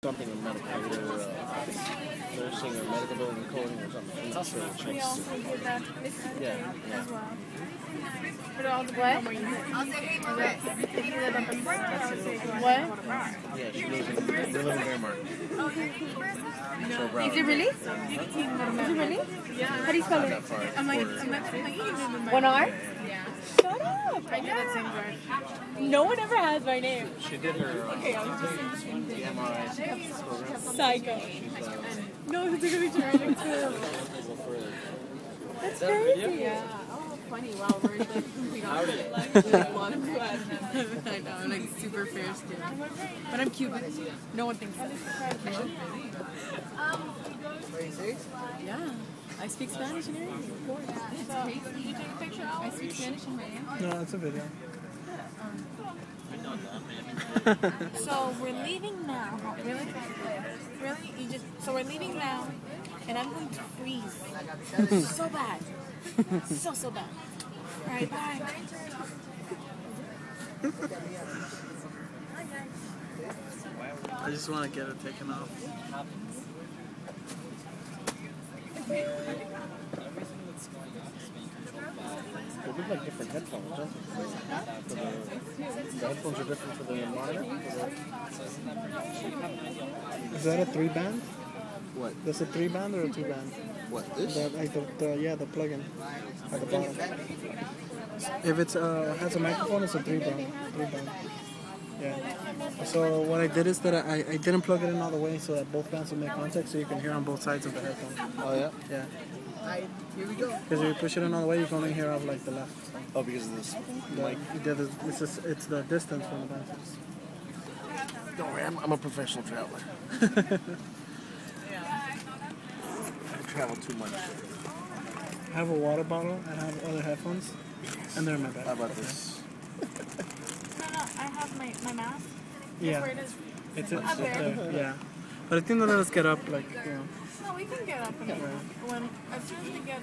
Something in medical, either nursing or medical building coding or something. Industrial. We also did that Yeah. as well. But all the what? What? Yeah, she lives in Wehrmark. Is it really? Is it really? How do you spell it? One R? Shut up! I did that same word. No one ever has my name. She did her Okay, I'll just the MRI program. Psycho. She's No, it's a good picture right next to him. That's crazy. Yeah. Oh, funny. Wow, we're like completely opposite. Like, a lot of fun. I know, I'm like super fair skinned. But I'm Cuban. No one thinks that. Yeah. I speak Spanish and everything, of course. That's crazy. Did you take a picture? I speak Spanish and Miami. No, it's a video. So we're leaving now. Really? Really? So we're leaving now, and I'm going to freeze. So bad. So bad. All right, bye. I just want to get it taken off. They look like different headphones, don't they? The headphones are different for the monitor? Is that a 3-band? What? That's a 3-band or a 2-band? What, this? The plug-in at the bottom. If it's has a microphone, it's a 3-band. Yeah. So what I did is that I didn't plug it in all the way so that both bands will make contact, so you can hear on both sides of the headphone. Oh, yeah? Yeah. Here we go. Because if you push it in all the way, you can only hear off like the left. Oh, because of this mic? It's the distance from the band. Don't worry, I'm a professional traveler. I travel too much. I have a water bottle and I have other headphones, and they're in my bag. How about this? No, I have my mask. Yeah. Where it is. It's Up there. yeah. But I think they'll let us get up, like, you know. No, we can get up and when as soon as we get